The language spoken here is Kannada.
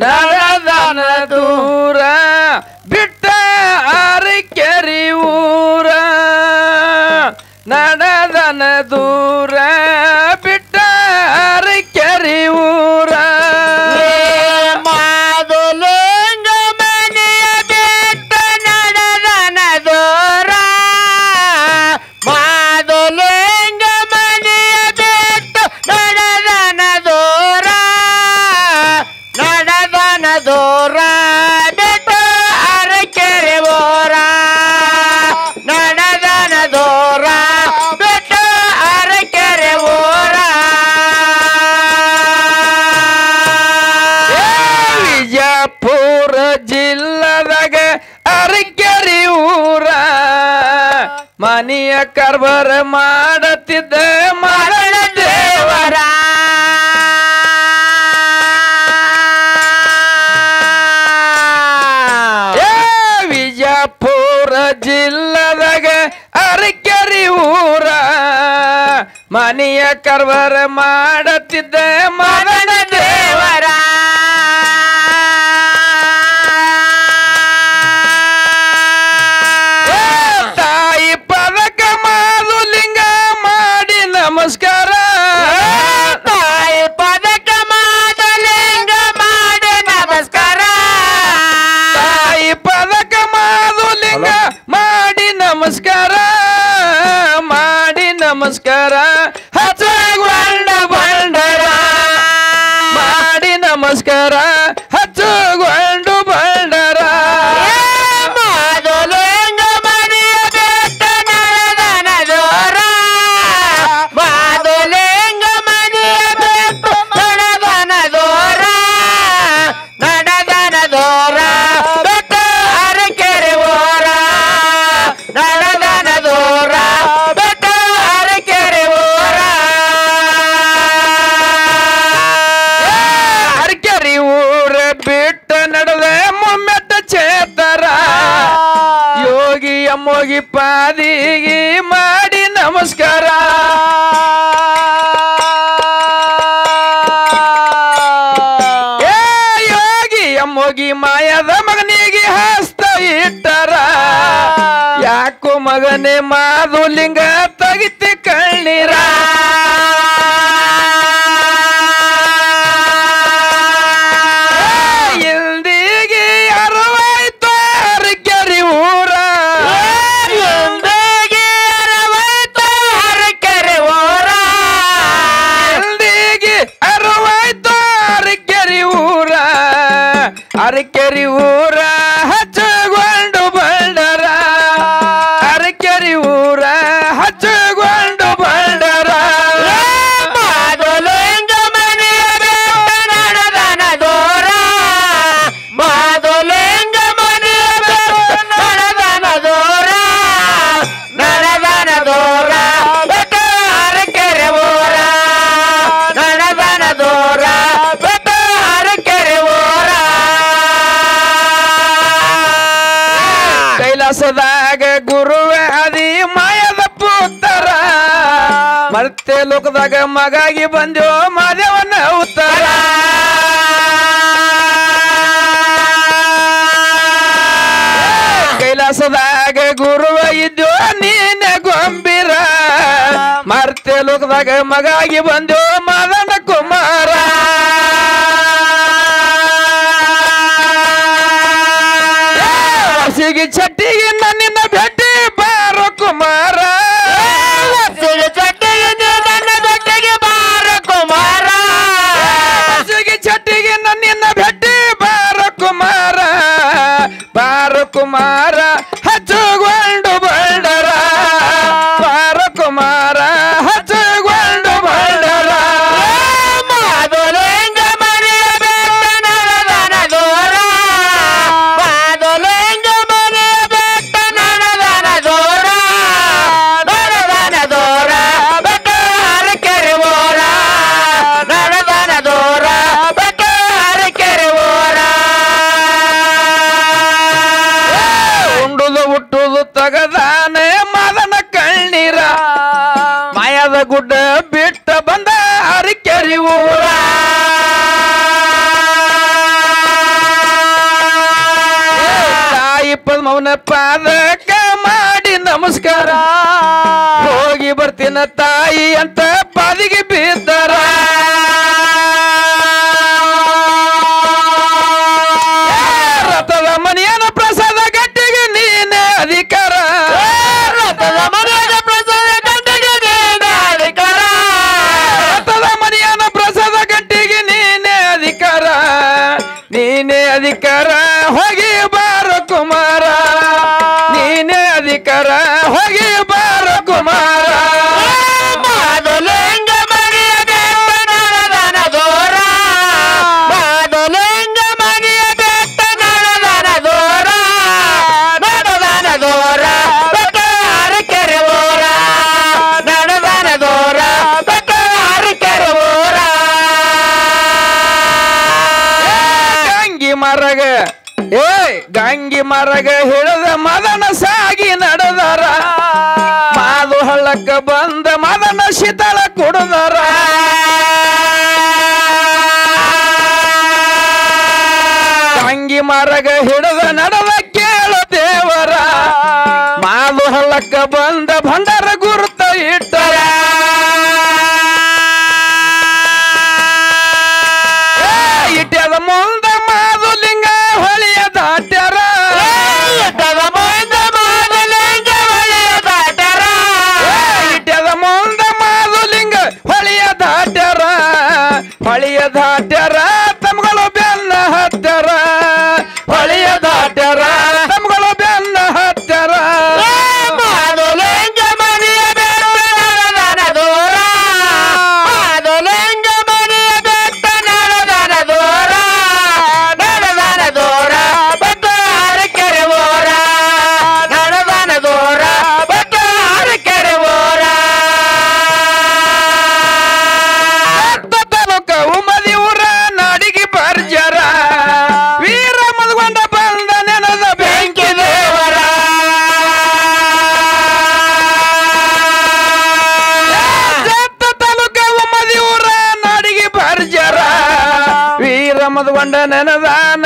ನಡೆದನ ದೂರ ಬಿಟ್ಟ ಅರಕೆರಿ ಊರ ನಡೆದನ ದೂರ ಬಿಟ್ಟ ಅರಕೆರಿ ಊರ ಮಾದುಲಿಂಗ ಮನೆಯ ಬಿಟ್ಟ ನಡೆದನ ದೂರ ಮಾದುಲಿಂಗ ಮನೆಯ ಬಿಟ್ಟ ನಡೆದನ ದೂರ ನಡೆದನ ದೂರ ಬಿಟ್ಟ ಅರಕೆರೆ ಊರ ನಡೆದನ ದೂರ ಬಿಟ್ಟ ಅರಕೆರೆ ಊರ ವಿಜಯಪುರ ಜಿಲ್ಲದಾಗ ಅರಕೆರಿ ಊರ ಮನೆಯ ಕಾರ್ಬಾರ ಮಾಡುತ್ತಿದ್ದ ಮರಣ ದೇವರ ವಿಜಯಪುರ ಜಿಲ್ಲದಾಗ ಅರಕೆರಿ ಊರ ಮನೆಯ ಕಾರ್ಬಾರ ಮಾಡುತ್ತಿದ್ದ ಮರಣ ದೇವರ ತಾಯಿ ಪದಕ ಮಾದುಲಿಂಗ ಮಾಡಿ ನಮಸ್ಕಾರ ತಾಯಿ ಪದಕ ಮಾದುಲಿಂಗ ಮಾಡಿ ನಮಸ್ಕಾರ ತಾಯಿ ಪದಕ ಮಾದುಲಿಂಗ ಮಾಡಿ ನಮಸ್ಕಾರ ಮಾಡಿ ನಮಸ್ಕಾರ ಹಚ್ಚಗೊಂಡ ಬಂಡರ ಮಾಡಿ ನಮಸ್ಕಾರ ಹಚ್ಚಗೊಂಡು ಬಂಡರ ಮಾದುಲಿಂಗ ಮನೆಯ ಬಿಟ್ಟ ನಡೆದನ ದೂರ ಮಾದುಲಿಂಗ ಮನೆಯ ಬಿಟ್ಟು ನಡೆದನ ದೂರ ನಡೆದನ ದೂರ ಬಿಟ್ಟ ಅರಕೆರೆ ಊರ ನಡೆದನ ದೂರ ಬಿಟ್ಟ ಅರಕೆರೆ ಊರ ಅರಕೆರಿ ಊರ ಬಿಟ್ಟ ನಡೆದ ಮುಮ್ಮೆಟ್ಟ ಚೇತರ ಯೋಗಿ ಅಮ್ಮೋಗಿ ಪಾದಿಗೆ ಮಾಡಿ ನಮಸ್ಕಾರ ಏ ಯೋಗಿ ಅಮ್ಮೋಗಿ ಮಾಯದ ಮಗನಿಗೆ ಹಸ್ತ ಇಟ್ಟರ ಯಾಕೋ ಮಗನೇ ಮಾದುಲಿಂಗ ತಗಿತಿ ಕಣ್ಣೀರ ಇಲ್ದಿಗೆ ಅರವಾಯ್ತು ಅರಕೆರಿ ಊರ ಎಂದಿಗೆ ಅರವತ್ತು ಅರಕೆರೆ ಊರ ಇಲ್ದಿಗೆ ಅರವಾಯ್ತು ಅರಕೆರಿ ಊರ ಅರಕೆರಿ ಊರ ಹಚ್ಚಗೊಂಡು ಬಂಡರ ಅರಕೆರಿ ಊರ ಹಚ್ಚಗೊಂಡು ಬಂಡರ ಮಾದುಲಿಂಗ ಮನೆಯ ಬಿಟ್ಟ ನಡೆದನ ದೂರ ಮಾದುಲಿಂಗ ಮನೆಯ ಬಿಟ್ಟ ನಡೆದನ ದೂರ ನಡೆದನ ದೂರ ಬಿಟ್ಟ ಅರಕೆರೆ ಊರ ನಡೆದನ ದೂರ ಬಿಟ್ಟ ಅರಕೆರೆ ಊರ ಕೈಲಾಸದಾಗ ಗುರುವೆ ಅದಿ ಮಾಯದ ಪುತ್ರ ಮತ್ತೆ ಲೋಕದಾಗ ಮಗಾಗಿ ಬಂದ್ಯೋ ಮಾದೇವನ ಉತ್ತರ ಕೈಲಾಸದಾಗ ಗುರುವ ಇದ್ಯೋ ನೀನೆ ಗೊಂಬಿರ ಮರ್ತೆ ಲೋಕದಾಗ ಮಗಾಗಿ ಬಂದ್ಯೋ ಮದನ ಕುಮಾರ ವರ್ಷಿಗೆ ಚಟ್ಟಿಗೆ ನನ್ನಿನ್ನ ಭೇಟಿ ಬಾರೋ ಕುಮಾರ ಚಟ್ಟಿಗೆ ನನ್ನ ಜೊತೆಗೆ ಬಾರ ಕುಮಾರ ವರ್ಷಿಗೆ ಚಟ್ಟಿಗೆ ನನ್ನಿನ್ನ ಭೇಟಿ ಬಾರೋ ಕುಮಾರ ಬಾರೋ ಕುಮಾರ ಹಚ್ಚಗೊಂಡು ಬಂಡರ ಬಾರೋ ಕುಮಾರ ಹಚ್ಚಗೊಂಡು ಬಂಡರ ಮಾದುಲಿಂಗ ಮನೆಯ ಬಿಟ್ಟ ನಡೆದನ ದೂರ ಮಾದುಲಿಂಗ ಮನೆಯ ಬಿಟ್ಟ ನಡೆದನ ದೂರ ನಡೆದನ ದೂರ ಬಿಟ್ಟ ಅರಕೆರೆ ಊರ ನಡೆದನ ದೂರ ಬಿಟ್ಟ ಅರಕೆರೆ ಊರ ಉಂಡುದು ಹುಟ್ಟುದು ತಗದಾನೆ ಮದನ ಕಣ್ಣೀರ ಮಾಯದ ಗುಡ್ಡ ಬಿಟ್ಟ ಬಂದ ಅರಕೆರಿ ಊರ ಮೌನ ಪಾದಕ ಮಾಡಿ ನಮಸ್ಕಾರ ಹೋಗಿ ಬರ್ತೀನ ತಾಯಿ ಅಂತ ಪಾದಿಗೆ ಬಿದ್ದಾರ ರಥದ ಮನೆಯನ ಪ್ರಸಾದ ಗಟ್ಟಿಗೆ ನೀನೆ ಅಧಿಕಾರ ರಥದ ಮನೆಯ ಪ್ರಸಾದ ಗಟ್ಟಿಗೆ ನೀನೆ ಅಧಿಕಾರ ರಥದ ಮನೆಯನ ಪ್ರಸಾದ ಗಟ್ಟಿಗೆ ನೀನೆ ಅಧಿಕಾರ ನೀನೆ ಅಧಿಕಾರ ಹೋಗಿ ಬಾರೋ ಕುಮಾರ ನೀನೆ ಅಧಿಕಾರ ಹೋಗಿ ಬಾರೋ ಕುಮಾರ ಮಾದುಲಿಂಗ ಮನೆಯ ಬೆಟ್ಟ ನಡದನ ದೂರ ಮಾದುಲಿಂಗ ಮನೆಯ ಬೆಟ್ಟ ನಡದನ ದೂರ ನಡದನ ದೂರ ಬೆಟ್ಟ ಕೆರೆ ಊರ ನಡದನ ದೂರ ಬೆಟ್ಟ ಕೆರೆ ಊರ ಗಂಗಿ ಮರಗ ಗಂಗಿ ಮರಗ ಹಿಡಿದ ಮದನ ಸಾಗಿ ನಡೆದಾರ ಮಾದು ಹಳ್ಳಕ್ಕ ಬಂದ ಮದನ ಶೀತಳ ಕುಡದಾರ ಗಂಗಿ ಮರಗ ಹಿಡಿದ ನಡೆದ ಕೇಳು ದೇವರ ಮಾದು ಹಳ್ಳಕ್ಕ ಬಂದ ಭಂಡಾರ ಗುರುತ ಇಟ್ಟರ ಇಟ್ಯದ ಮುಂದ ಮಾದುಲಿಂಗ ಹೊಳಿಯ ದಾಟ್ಯಾರ ಇಟ್ಟದ ಮುಂದ ಮಾದುಲಿಂಗ ಹೊಳೆಯ ದಾಟ್ಯಾರ ಇಟ್ಯದ ಮುಂದ ಮಾದುಲಿಂಗ ಹೊಳಿಯ ದಾಟ್ಯಾರ ಹೊಳಿಯ ದಾಟ್ಯಾರ ತಮ್ಗಳು ಬೆನ್ನ ಹತ್ಯಾರ ಹೊಳಿಯ ದಾಟ್ಯಾರ ತಮ್ಗಳು ಬೆನ್ನ ಹತ್ಯಾರ ಮಾದುಲಿಂಗ ಮನೆಯ ಬೆಟ್ಟ ನಡದನ ದೂರ ಮಾದುಲಿಂಗ ಮನೆಯ ಬೆಟ್ಟ ನಡದನ ದೂರ ನಡದನ ದೂರ ಬೆಟ್ಟ ಕೆರೆ ಊರ ನಡದನ ದೂರ ಬೆಟ್ಟ ಕೆರೆ ಊರ ತಾಲೂಕ ಉಮದಿ ಊರ ನಾಡಿಗೆ ಬರ್ಜರ ವೀರ ಮಲ್ಗೊಂಡ ಬಂದ ನೆನದ ಬೆಂಕಿ ದೇವರ ತಾಲೂಕ ಉಮದಿ ಊರ ನಾಡಿಗೆ ಬರ್ಜರ ವೀರ ಮಲ್ಗೊಂಡ ನೆನದಾನ